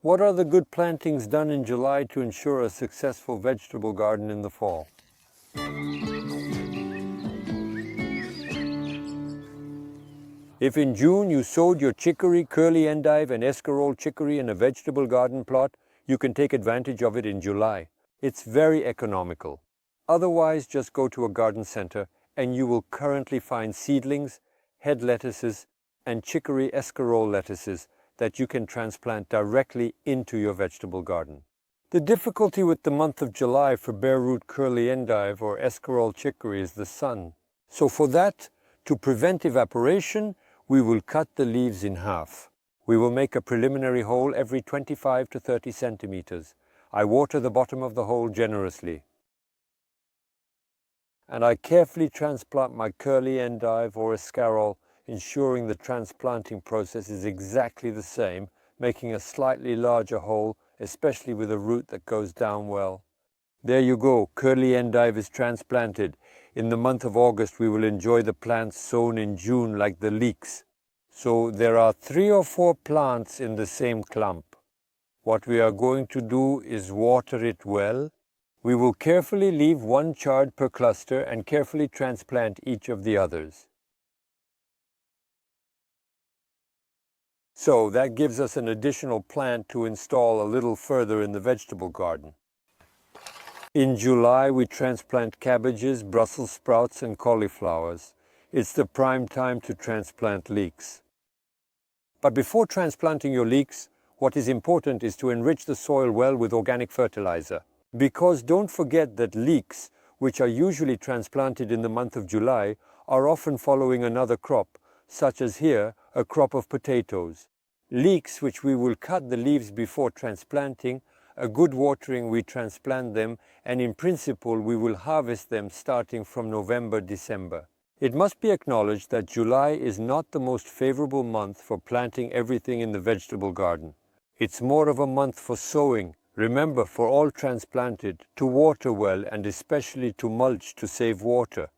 What are the good plantings done in July to ensure a successful vegetable garden in the fall? If in June you sowed your chicory, curly endive and escarole chicory in a vegetable garden plot, you can take advantage of it in July. It's very economical. Otherwise, just go to a garden center and you will currently find seedlings, head lettuces and chicory escarole lettuces that you can transplant directly into your vegetable garden. The difficulty with the month of July for bare root curly endive or escarole chicory is the sun. So for that, to prevent evaporation, we will cut the leaves in half. We will make a preliminary hole every 25 to 30 centimeters. I water the bottom of the hole generously. And I carefully transplant my curly endive or escarole, ensuring the transplanting process is exactly the same, making a slightly larger hole, especially with a root that goes down well. There you go, curly endive is transplanted. In the month of August, we will enjoy the plants sown in June like the leeks. So there are 3 or 4 plants in the same clump. What we are going to do is water it well. We will carefully leave 1 chard per cluster and carefully transplant each of the others. So that gives us an additional plant to install a little further in the vegetable garden. In July, we transplant cabbages, Brussels sprouts and cauliflowers. It's the prime time to transplant leeks. But before transplanting your leeks, what is important is to enrich the soil well with organic fertilizer. Because don't forget that leeks, which are usually transplanted in the month of July, are often following another crop, such as here, a crop of potatoes. Leeks, which we will cut the leaves before transplanting, a good watering we transplant them, and in principle we will harvest them starting from November, December. It must be acknowledged that July is not the most favorable month for planting everything in the vegetable garden. It's more of a month for sowing. Remember, for all transplanted, to water well and especially to mulch to save water.